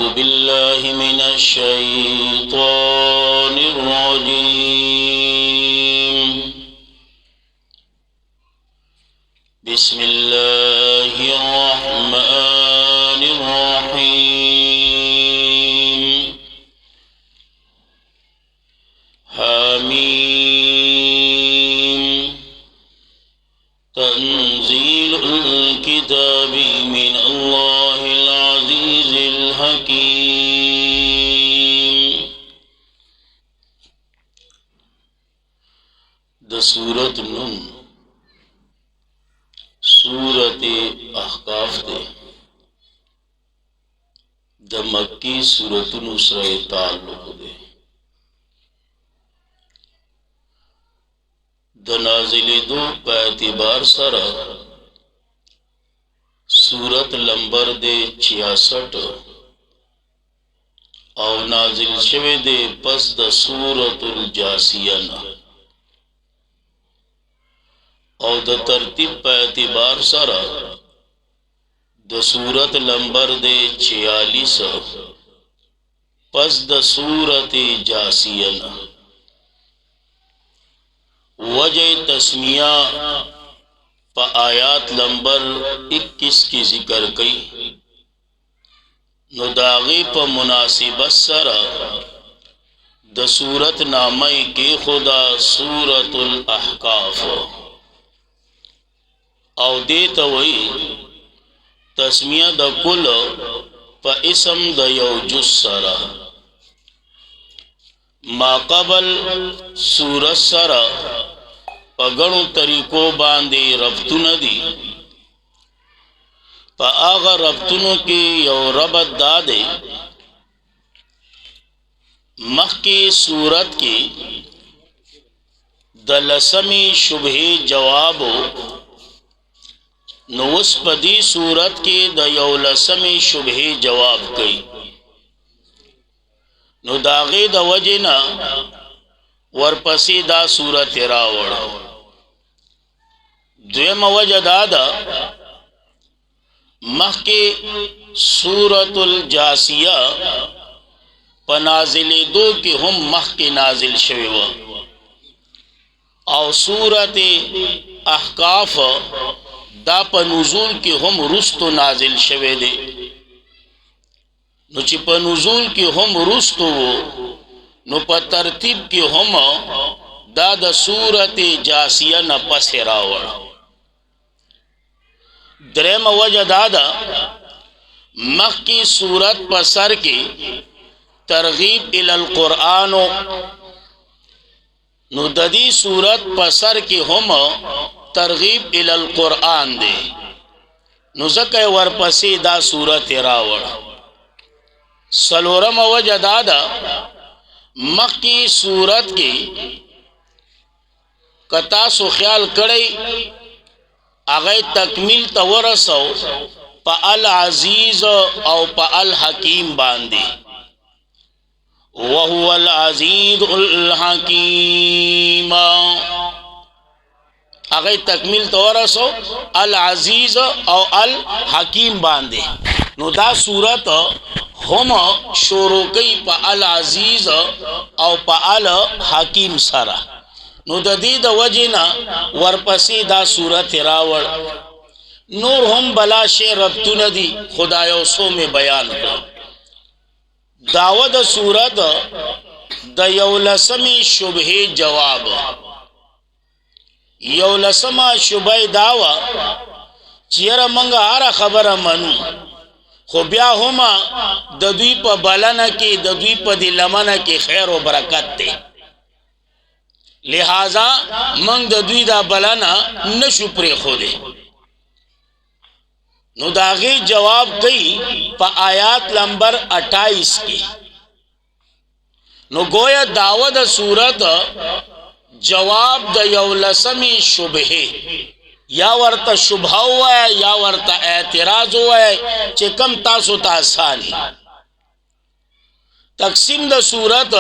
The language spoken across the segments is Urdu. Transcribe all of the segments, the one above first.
أعوذ بالله من الشيطان الرجيم بسم الله الرحمن الرحيم حميم تنزيل الكتاب من الله العزيز الحكيم د سورة نون سورة احقاف دے د مکی سورتونو سره تعلق دے د نازل دو په اعتبار سره سورت لمبر دے 66 او نازل شوه دے پس د سورت الجاسیہ نا او د ترتیب په اعتبار سره د سورت لمبر دے 46 پس د سورت جاسیہ نا وجہ تسمیہ پا آیات لمبر 21 کی ذکر کئی نو داغی پا مناسبت سرا د سورت نامی کی خدا سورت الاحقاف او دیتا وی تسمیہ دا کل پا اسم دا یو جز سرا ما قبل سورت سرا پا گنو طریقو باندے ربطن دی پا آغا ربطنو کی یو ربط دادے مخ کی صورت کی دلسمی شبہ جوابو نوس پا دی صورت کی دا یو لسمی شبہ جواب کئی نو داغی دا وجنا ورپسی دا صورت راوڑ دویم وجہ دادا مخ کی سورت الجاسیہ پا نازل دو کی ہم مخ کی نازل شویو او سورت احقاف دا پا نزول کی ہم رستو نازل شوی دے نو چی پا نزول کی ہم رستو نو پا ترتیب کی ہم دا دا سورت جاسیہ نا پس راوڑ درم وجہ دادا مخ کی سورت پا سر کی ترغیب الالقرآنو نو ددی سورت پا سر کی ہم ترغیب الالقرآن دے نو زکے ورپسی دا سورت راوڑ سلورم وجہ دادا مخ کی سورت کی کتاسو خیال کڑی اغی تکمیل تورسو پا العزیز او پا الحکیم باندی وہو العزیز الحکیم اغی تکمیل تورسو العزیز او الحکیم باندی نو دا صورت ہم شروع کئی پا العزیز او پا الحکیم سرا نو دا دی دا وجنا ورپسی دا صورت راوڑ نور ہم بلا شے ربطو ندی خدایو سو میں بیان کر دعوی دا صورت دا یولسمی شبہ جواب یولسما شبہ دعوی چیر منگا آرہ خبر منو خو بیا ہما دا دوی پا بلنا کی دا دوی پا دی لمنا کی خیر و برکت تے لہذا منگ دا دوی دا بلنا نشو پری خودے نو داغی جواب کئی پا آیات لمبر 28 کی نو گویا دعوی دا صورت جواب دا یولسمی شبہ یا ورطا شبہ ہوا ہے یا ورطا اعتراض ہوا ہے چے کم تاسو تاسانی تقسیم دا صورت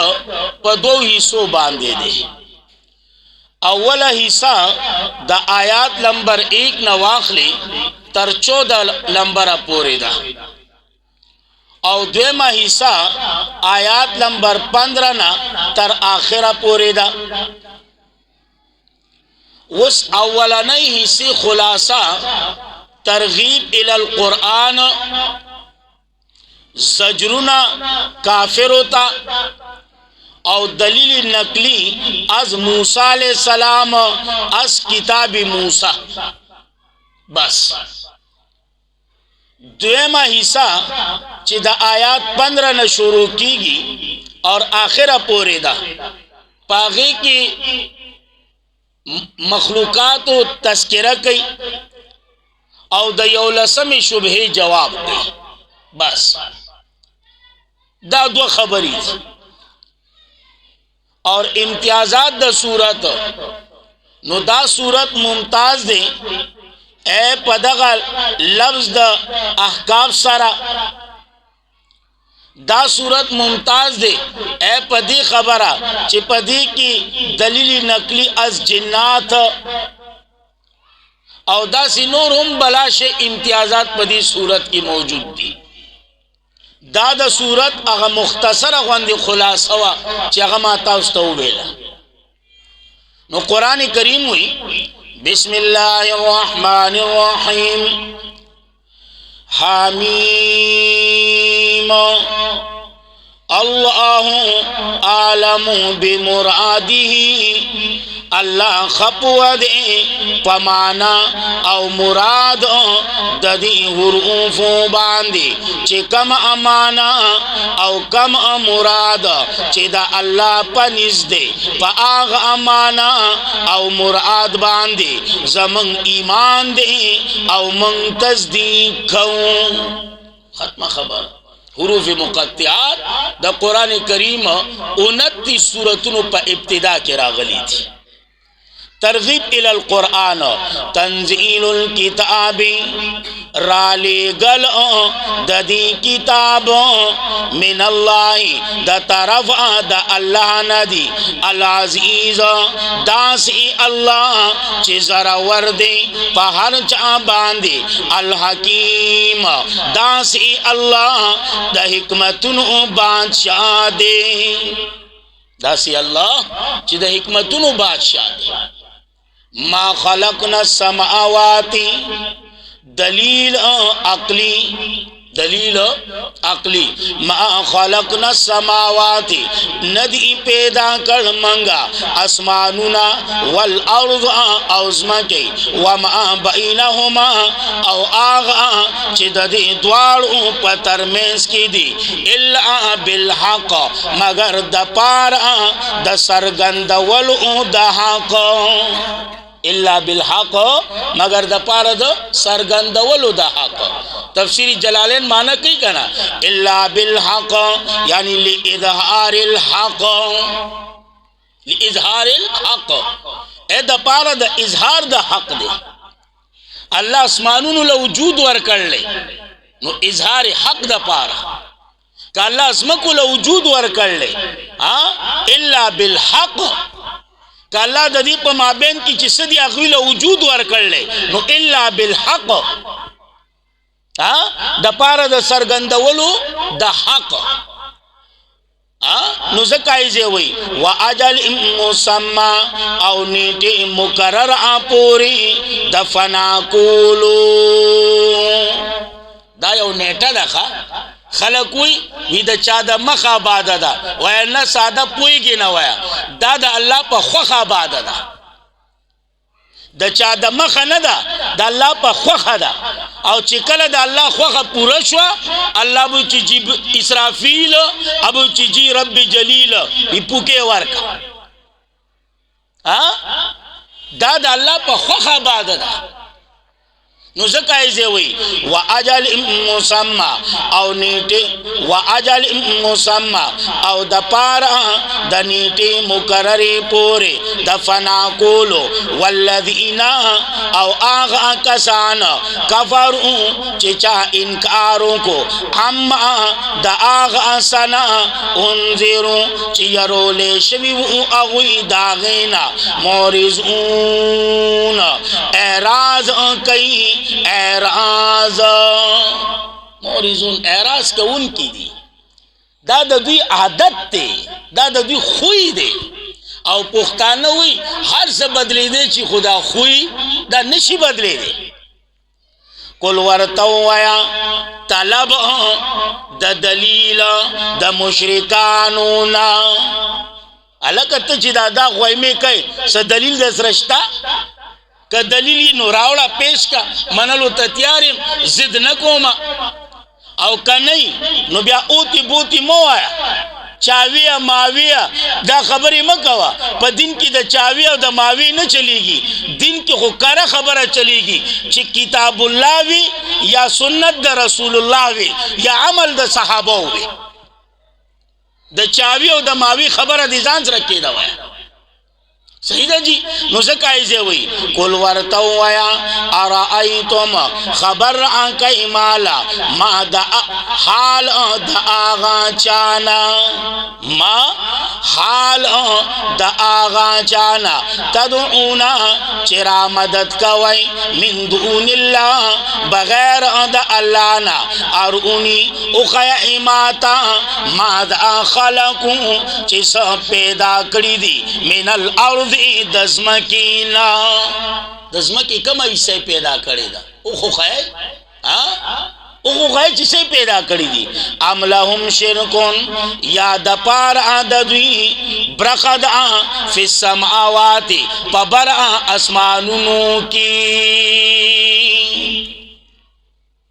پا دو حصوں باندے دے اولا حصہ دا آیات لمبر 1 نواخلی تر 14 لمبر پوری دا او دویمه حصہ آیات نمبر 15 نا تر آخره پورې ده. اوس اولنۍ حصے خلاصہ ترغیب الی القرآن، زجرنا کافر ہوتا او دلیل نقلی از موسیٰ علیہ السلام از کتاب موسیٰ. بس دویمہ حصہ چی دا آیات 15 نہ شروع کی گی اور آخرہ پورے دا پاغی کی مخلوقات و تذکرہ کی او دا یولسم شبہ جواب دی. بس دا دو خبری تھی. اور امتیازات دا صورت نو دا صورت ممتاز دے اے پدغا لفظ دا احکام سارا. دا صورت ممتاز دے اے پدی خبرہ چی پدی کی دلیل نقلی از جنات او دا سی نور ہم بلاش امتیازات پدی صورت کی موجود دی. دا دا صورت اغا مختصر غوندی خلاصہ وا چی اغا ما تاوستو بیلا. نو قرآن کریم ہوئی بسم اللہ الرحمن الرحیم حامیم اللہ عالم بمرادی. اللہ خپو دے پمانا او مراد ددی حروف باندی چی کم امانا او کم مراد چی دا اللہ پنز دے پا آغ امانا او مراد باندی زمن ایمان دے او من تصدیق کھوں. ختم خبر. حروف مقطعات دا قرآن کریم 29 سورتنو پا ابتدا کے راغلی تھی. ترغیب الی القرآن تنزیل الکتاب رالی گل ددی کتاب من اللہ دا طرف دا اللہ ندی العزیز داسی اللہ چی زرور دے پا ہر چا باندے الحکیم داسی اللہ دا حکمتنو بادشاہ دے. داسی اللہ چی دا حکمتنو بادشاہ دے. ما خلقنا السماوات دلیل عقلی دلیل عقلی ما خلقنا السماوات ندی پیدا کر منگا اسمانونا والارض اوزمکی وما بینہما او آغا چی دی دوارو پتر مینس کی دی الا بالحق مگر دا پارا دا سرگند ولو دا حق. الا بالحق مگر دا پارا دا سرگند ولو دا حق. تفسیر جلالین معنی کئی کنا الا بالحق یعنی لإظہار الحق. لإظہار الحق اے دا پارا دا اظہار دا حق دے. اللہ اسمانون لوجود ورکر لے نو اظہار حق دا پارا کہ اللہ اسمکو لوجود ورکر لے الا بالحق کہ اللہ دا دی پا مابین کی چی صدی اغویل وجود ورکر لے نو الا بالحق دا پارا دا سرگندولو دا حق. نو زکایزے ہوئی وَأَجَلٍ مُّسَمَّى او نیٹی مقرر آپوری دفنا کولو. دا یو نیٹا دا خلق وی دا چا دا مخ آبادا دا ویا نا سادا پوئی گی نا ویا دا دا اللہ پا خوخ آبادا دا. دا چا دا مخ نا دا اللہ پا خوخ دا او چکل دا اللہ خوخ پورا شوا اللہ بو چی جی اسرافیل ابو چی جی رب جلیل بی پوکے ورکا. دا دا اللہ پا خوخ آبادا دا. نو زکایزے ہوئی وَأَجَلٍ مُّسَمَّى او نیٹے وَأَجَلٍ مُّسَمَّى او دا پارا دا نیٹے مقرری پورے دا فنا کولو والذین او آغا کسان کفرون چچا انکاروں کو اما دا آغا سنا انذرون چی یرولے شویو اغوی داغینا مورزون اعراض کئی اعراض. مورزون اعراض کوونکي دي. دا د دوی عادت دی، دا د دوی خوی دی. او پښتانه وی هر څه بدلیدي چې خدا خوی دا نشي بدلیدي. کل ورته وایا طلب د دلیل د مشرکانو نه. الکه ته چې دا غویمې کوي څه دلیل د سرشتا؟ که دلیل نو راوړه پیش کا، منلو ته تیار یم، ضد نه کوم. او که نه نو بیا اوتی بوتی مو وایا، چاویه ماویه دا خبرې مه کوه. په دین کې د چاوی او د ماوی نه چلیږي. دین کې خو کاره خبره چلیږي چې کتاب الله وي یا سنت د رسول الله وي یا عمل د صحابه وي. د چاوی او د ماوی خبره د ځان سره کېده وایه. صحیح ده جی. نو ځکه ایزه وی کل ورته وایا ارایتم خبر انکای مالا ما د حال د آغا چانا، ما حال د آغا چانا تدعونا چرا مدد کوي من دون الله بغیر د الله نه. ارونی اخیا ایماتا ما د خلقو چې سب پیدا کړی دي من الارض دزمکینا. دزمکی کم ایسے پیدا کری دا اوخو خواہ اوخو خواہ چیسے پیدا کری دی. ام لهم شرکن یا دپار آددوی برخد فی السماوات پبر اسمانونو کی.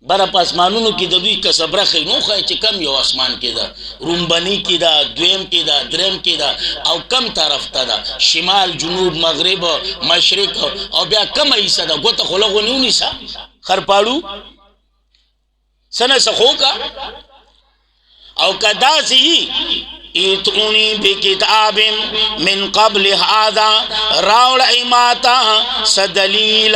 برا پا اسمانونو کی دا دوی کس برخی نو خواہ چی کم یو اسمان کی دا، رومبنی کی دا، دویم کی دا، درم کی دا، او کم طرف تا دا، شمال جنوب مغرب مشرق، او بیا کم ایسا دا گوتا خلقو نیونی سا خرپاڑو سنه سخو کا. او کدا سی ایتونی بکتاب من قبل هذا راول ایماتا سدلیل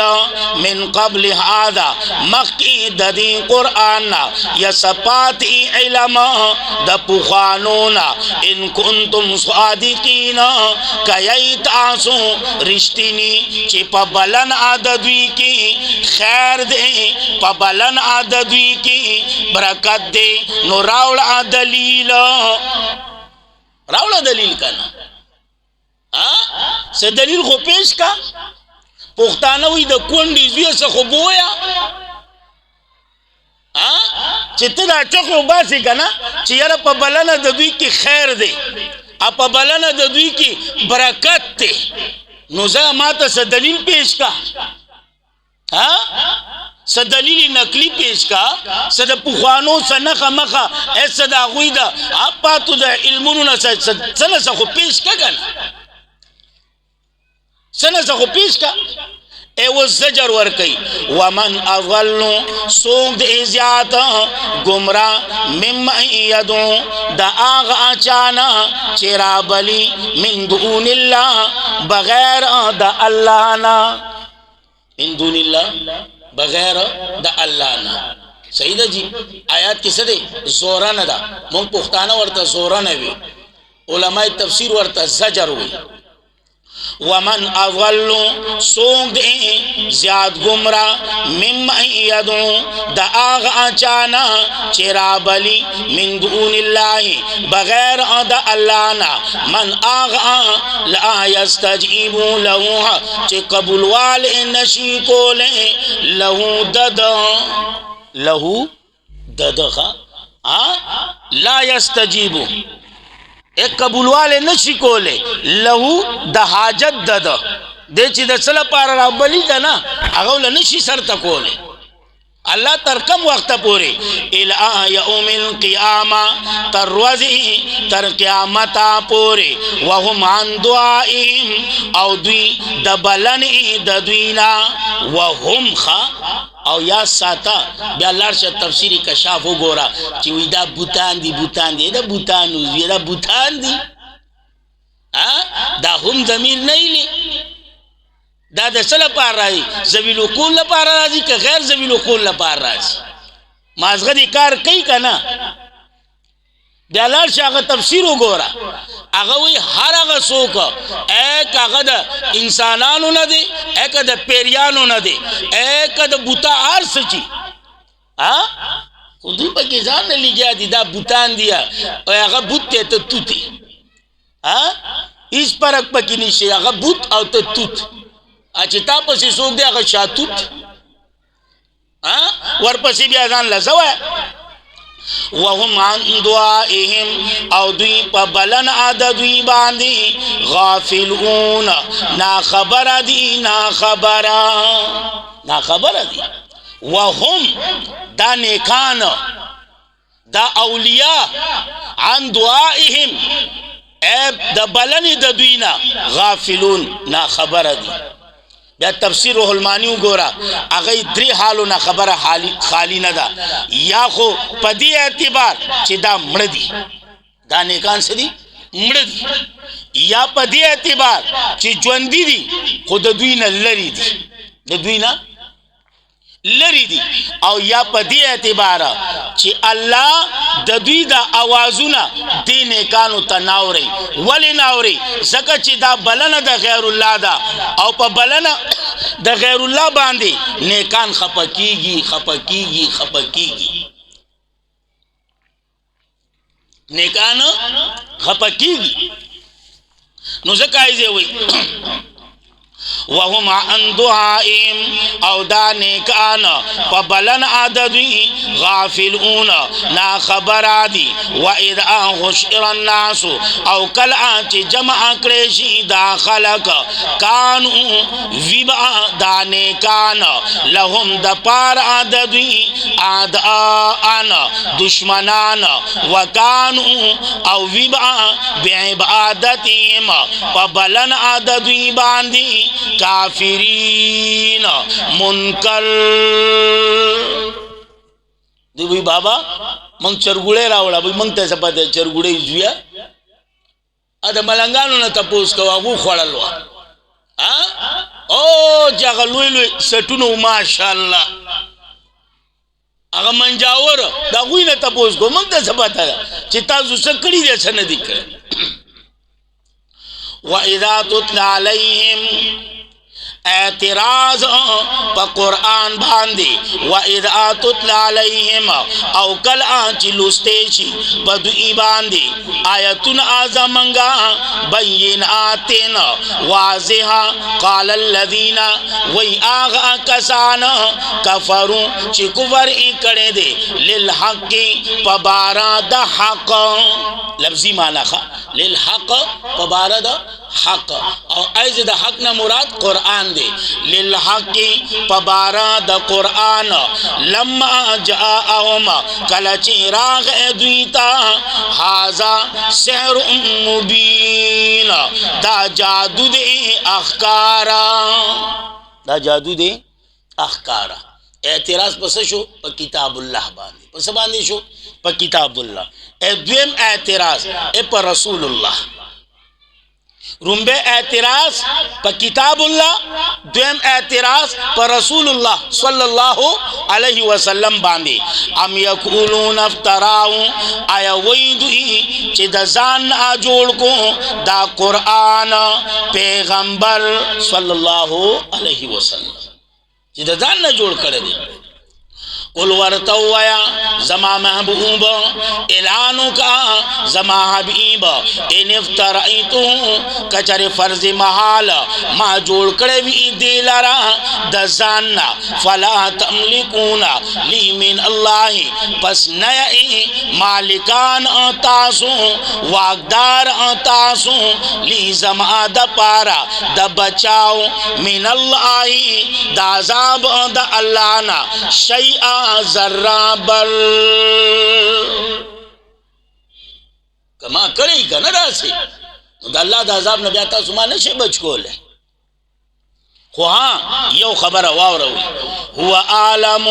من قبل هذا مخی ددی قرآن یا سپاتی علم د پخانونا ان کنتم صادقین کیت آسو رشتینی چی پا بلن عددوی کی خیر دے، پا بلن عددوی کی برکت دے. نو راول دلیل، راولا دلیل کنا سه دلیل خو پیش کا. پختانه وی د کونډې زوی څه خو بویا چې ته دا چغو باسي کنه چې یاره په بلنه د دوی کې خیر دی، په بلنه د دوی کې برکت دی. نو زه ماته څه دلیل پیش کا، څه دلیل نقلی پیش کا، څه د پخوانو څه نخه مخه څه د هغوی د پاتو د علمونو نه څه نه څه خو پیش کا کنه، څه نه څه خو پیش کا. ایو زجر ورکی ومن اضلو سوک دی زیاد گمرا ممن یدو دا آغا چانا چرا بلی من دون اللہ بغیر دا اللہ نا، من دون اللہ بغیر دا اللہ نا. صحیح دا جی. آیات کسا دے زوران دا، مونگ پختانہ ورطا زوران ہوئی، علماء تفسیر ورطا زجر ہوئی. ومن اضلو سوک دے زیاد گمرا ممن یدو دا آغا چانا چرا بلی من دون اللہ بغیر دا اللہ نا. من آغا لا یستجیبو لہو چے قبول والے نشی کو لے لہو دد، لہو دد لا یستجیبو ایک قبول والے نشی کولے لہو دا حاجت دد دے چی دا سلا پارا را بلی دا نا اغولا نشی سر تا کولے. اللہ تر کم وقت پورے الہ یوم القیامہ تر روزی تر قیامتا پورے وهم عن دعائیم او دوی دبلنی ددوینا وهم خا او یا ساتا بیا لارشا تفسیری کشاف ہو گورا چیوی دا بوتان دی، بوتان دی، دا بوتان نوزوی دا بوتان دی دا هم ضمیر نہیں لی دا د سل پار راځي ذویل العقول لپاره راځي که غیر ذویل العقول لپاره راځي. مازغه دې کار کوي کنه بیا لاړ شي هغه تفسیر وګوره هغه وی هر هغه څوک ایک هغه د انسانانو نه دی، ایک د پیریانو نه دی، ایک د بوتا هر څه چی خودی پا کسان لگیا دی دا بوتان دیا اگا بوت تے تا توتی اس پرک پا کی نیشے اگا بوت او تا توت اچھے تا پسی سوک دے اگا شاتوت ورپسی بیا ازان لزوائے وهم عن دعائهم او دوی پا بلن آدھا دوی باندی غافلون نا خبر دی نا خبر دی وهم دا نیکان دا اولیاء عن دعائهم ایب دا بلن دا دوینا غافلون نا خبر دی بیا تفسیر روح المانیو گورا اگئی دری حالو نا خبر خالی ندا یا خو پدی اعتبار چی دا مردی دا نیکان سے دی مردی یا پدی اعتبار چی جوندی دی خود دوینا لری دی دوینا لری دی او یا پدی اعتبارا چی اللہ دا دوی دا آوازونا دی نیکانو تا ناوری ولی ناوری زکا چی دا بلن دا غیر اللہ دا او پا بلن دا غیر اللہ باندی نیکان خپکیگی نیکان خپکیگی نو زکا ایزے ہوئی وهم عن دعائهم او دا نیکان فبلن عددی غافلون نا خبر آدی و اذا حشر الناس او کل آنچ جمع کریشی دا خلق کانو ویبا دا نیکان لهم دا پار عددی آدآن دشمنان وکانو او ویبا بعبادتیم فبلن عددی باندی کافرین منکر دی بھئی بابا منگ چرگوڑے راوڑا بھئی منگ تیسا پاتے چرگوڑے ایزویا ادا ملنگانو نا تپوس کوا گو خوڑلوا او جاگا لوئی لوئی سٹونو ماشاءاللہ اگا منجاور دا گوئی نا تپوس کو منگ تیسا پاتا چی تازو سکڑی دیسا ندک وَإِذَا تُتْلَ عَلَيْهِمْ اعتراض پا قرآن باندی وَإِذَا تُتْلَ عَلَيْهِمْ او کل آنچی لستیشی پا دوئی باندی آیتن آزمانگا بین آتین واضحا قال الذین وی آغا کسان کفرون چی کفر اکڑے دے للحق پا بارا دا حق لفظی مانا خوا للحق پا بارا دا حق او ایز دا حق نا مراد قرآن دے للحق پبارا دا قرآن لما جاءہم کلچی راغ دویتا حازا سحر مبین دا جادو دے اخکارا اعتراض پس شو پا کتاب اللہ باندے پس باندے شو پا کتاب اللہ دویم اعتراض پا رسول اللہ رنبے اعتراض پا کتاب اللہ دویم اعتراض پا رسول اللہ صلی اللہ علیہ وسلم باندے ام یکولون افتراؤں آیا ویدوئی چی دا زان آجوڑ کو دا قرآن پیغمبر صلی اللہ علیہ وسلم چی دا زان آجوڑ کردے قل ورطویا زما محبوب اعلانو کا زما حبیب ان افترائیتو کچر فرض محال ما جوڑ کروی دیلارا دزاننا فلا تملکونا لی من اللہ پس نیئی مالکان تاسو واقدار تاسو لی زما دا پارا دا بچاو من اللہ دا عذاب دا اللہنا شیئا ذرہ بر کما کری کنا دا سے دا اللہ دا عذاب نبی آتا سمانے سے بچ کو لے خو ہاں یو خبر واو روی ہوا عالم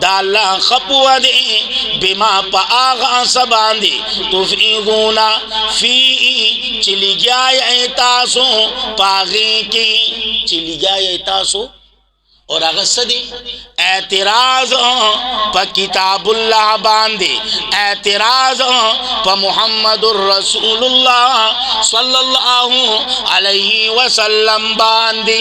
دا اللہ خپو دے بما پا آغا سبان دے تفعیدونا فی چلی گیا ایتاسو پاغی کی چلی گیا ایتاسو اور اغسدی اعتراض پا کتاب اللہ باندے اعتراض پا محمد الرسول اللہ صلی اللہ علیہ وسلم باندے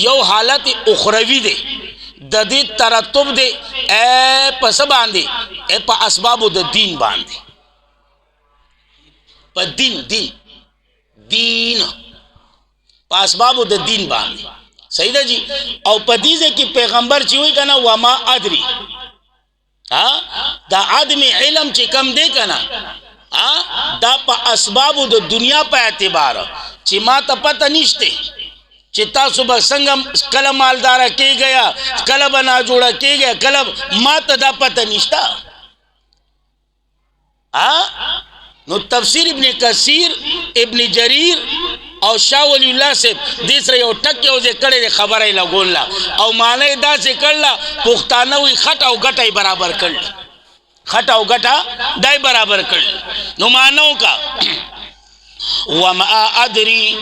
یو حالت اخروی دے د دې ترتب دے اے پس باندې اے په اسباب د دین باندې په دین په اسباب د دین باندې صحیح ده جی او په دې کې پیغمبر چې وی کنه وما ادري دا عدم علم چې کم دی کنه دا په اسباب د دنیا په اعتبار چې ما ته پته نشته چې تاسو به څنګه کله مالدار کېږئ کله به ناجوړه کېږئ کله ما ته دا پته نشته نو تفسیر ابن کثیر ابن جریر او شاه ولی الله سے دې سره یو ټک یو ځای کړی خبره یې لګوله او معنی داسې کړله پښتانه وایي خټ او ګټه یې برابر کړل خټ او ګټه دا یې برابر کړل نو معنو کا وما ادري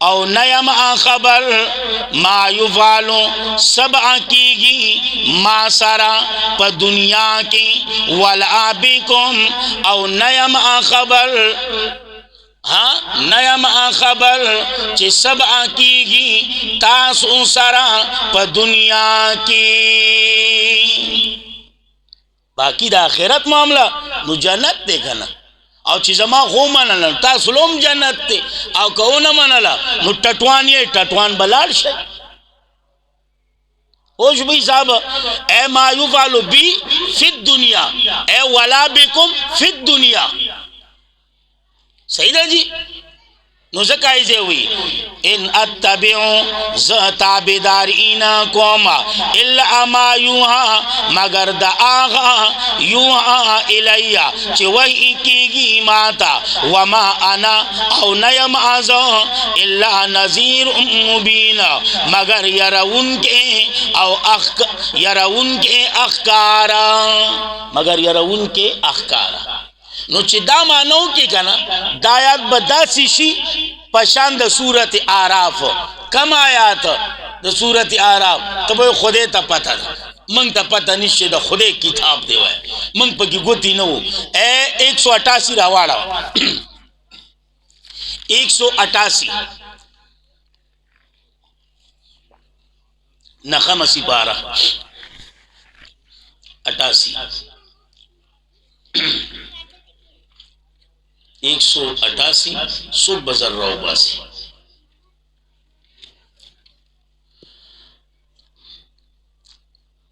او نیم خبر ما یفعلو سبع کیگی ما سرا پا دنیا کی ولا بکم او نیم خبر نیم خبر چی سبع کیگی تاسو سرا پا دنیا کی باقی دا آخرت معاملہ نو جنت دے کنا او چې زما خو منل تاسو لوم جنت ته او کو نه منل نو ټټوان یې ټټوان بلال شي اوش بھئی صاحب اے ما یفعل بی فی الدنیا اے ولا بکم فی الدنیا صحیح ہے جی نو زکای سے ہوئی ان اتبعو تابدارینا کوما الا ما یوہا مگر دا آغا یوہا الیا چی وحی کیگی ماتا وما انا او نیم آزا الا نذیر مبین مگر یرون کے او یرون کے اخکارا مگر یرون کے اخکارا نو چې دا مانو کې کنه دا آیات بداسي شي پشان د سورت اعراف کم آیات د سورت اعراف ته خدای ته پته ده منگ ته پته نشته د خدای کتاب دی وای منگ پکې ګوتی نه وو اے 188 راواړه 188 نخم سپارہ 88 188 سو بزر رو باسی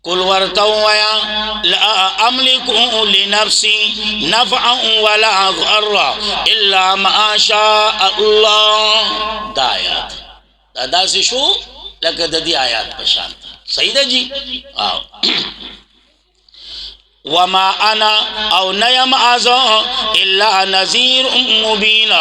قل ورتویا لا املکو لنفسی نفعا ولا ضرا الا ما شاء اللہ دا آیات دا سے شو لکہ دا دی آیات پشانتا صحیح دا جی آو وما انا او نیم آزا الا نذیر مبین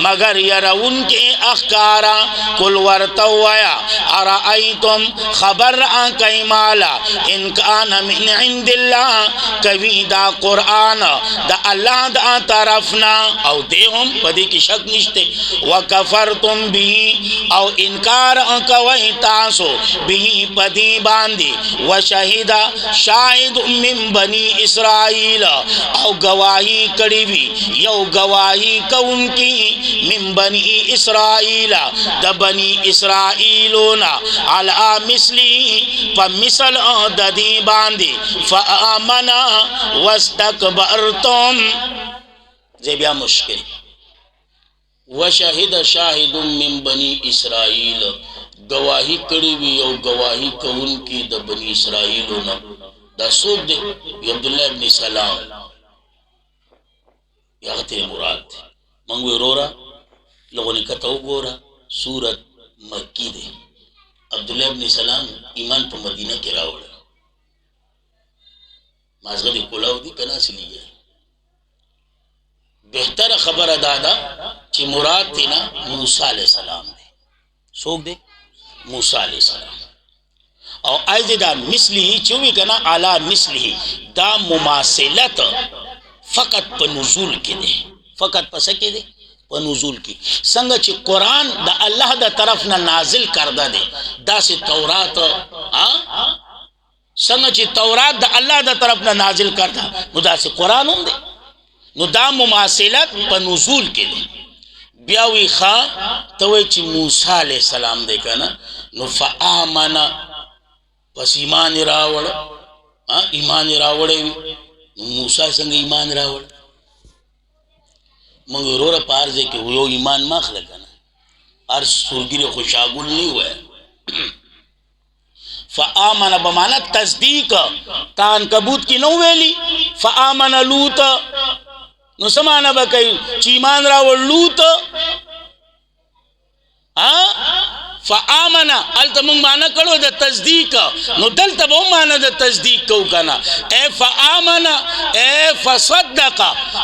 مگر یرون کے اخکارا کل ورتویا ارائیتم خبر آنکای مالا انکان من عند اللہ کبھی دا قرآن دا اللہ دا طرفنا او دیهم پدی کی شک نشتے وکفرتم بھی او انکار کوئی تاسو بھی پدی باندی وشہدہ شاہد من بنی اسرائیل او گواہی کڑی بھی یو گواہی کون کی من بنی اسرائیل دا بنی اسرائیلونا علا مثلی پا مثل ددی باندی فآمنا واستکبرتم زیبیا مشکل وشہد شاہد من بنی اسرائیل گواہی کڑی بھی یو گواہی کون کی دا بنی اسرائیلونا دا سوک دے عبداللہ ابن سلام یاغتے مراد دے منگوی رو رہا لوگوں نے کتاو گو رہا سورت مکی دے عبداللہ ابن سلام ایمان پا مدینہ کے راوڑا مازغد کلاو دی کنا سے لی جائے بہتر خبر دادا چی مراد تینا موسیٰ علیہ السلام دے سوک دے موسیٰ علیہ السلام او ایز دا مثلی چوی کنا علا مثلی دا مماثلت فقط پا نزول کی دے فقط پا سکے دے پا نزول کی سنگا چی قرآن دا اللہ دا طرفنا نازل کردہ دے دا سی تورات سنگا چی تورات دا اللہ دا طرفنا نازل کردہ نو دا سی قرآن ہم دے نو دا مماثلت پا نزول کی دے بیا وی خا ته وای چې موسی علیہ السلام دی کنه نو فآمنا پس ایمان راوړ ایمان راوړې نو موسی څنګه ایمان راوړ مونږ وروره پارځه کې یو ایمان ماخله کنه ار سورګری خوشاګل نه وای فآمن بمانا تصدیق تان کبوت کی نو ویلی فآمن لوط نو سمانا بکئی چیمان راول لوط فآمن التمنگ مانا کرو دا تصدیق نو دلتا بہم مانا دا تصدیق کو کنا اے فآمن اے فصدق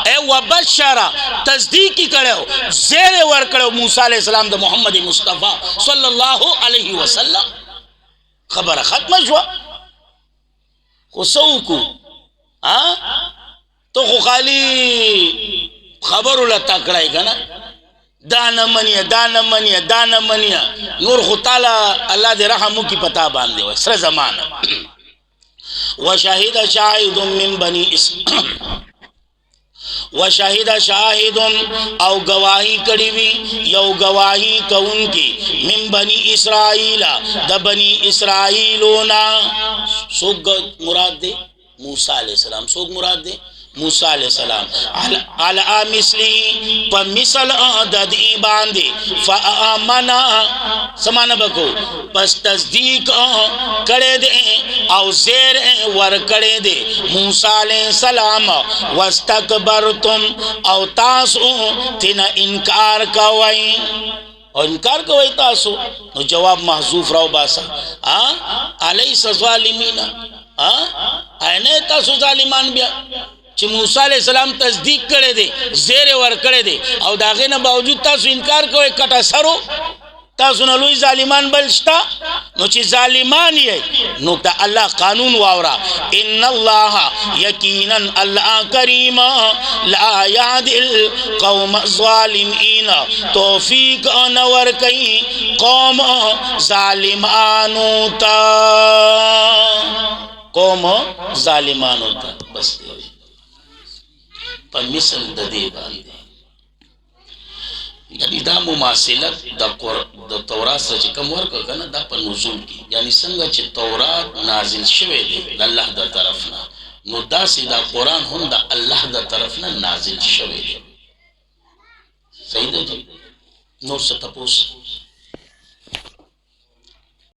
اے وبشر تصدیقی کرو زیر ور کرو موسیٰ علیہ السلام دا محمد مصطفیٰ صلی اللہ علیہ وسلم خبر ختم شوا خو سوکو تو خو خالی خبرو لتاکڑائی گنا دانا منیا نور خو تعالی اللہ دے رحمو کی پتا باندے ہوئے سر زمانہ وشاہد شاہد من بنی وشاہد شاہد او گواہی کڑیوی یو گواہی کون کی من بنی اسرائیل دا بنی اسرائیلونا سوگ مراد دے موسیٰ علیہ السلام سوگ مراد دے موسیٰ علیہ السلام علا مثلی پا مثل عدد باندے فآمنا سمانا بکو پس تصدیق کرے دے او زیر ور کرے دے موسیٰ علیہ السلام واستکبرتم او تاسو تینا انکار کوئی اور انکار کوئی تاسو نو جواب محذوف راو باسا علیس ظالمین اینے تاسو ظالمان بیا چې موسی علیہ السلام تصدیق کرے دے زیر ور کرے دے او داغے نا باوجود تاسو انکار کوئے کٹا سرو تاسو نلوی ظالمان بلشتا نو چی ظالمان یہ نو تا اللہ قانون واورا ان اللہ یقینا اللہ کریم لا یعدل قوم ظالمین توفیق نور کئی قوم ظالمانو تا قوم ظالمانو تا بس دے پر مثل دے باندے یعنی دا مماثلت دا تورات سا چی کم ورکا کنا دا پا نزول کی یعنی سنگا چی تورات نازل شوے دے دا اللہ دا طرفنا نو دا سی دا قرآن ہم دا اللہ دا طرفنا نازل شوے دے صحیح دا جی نور سا تپوس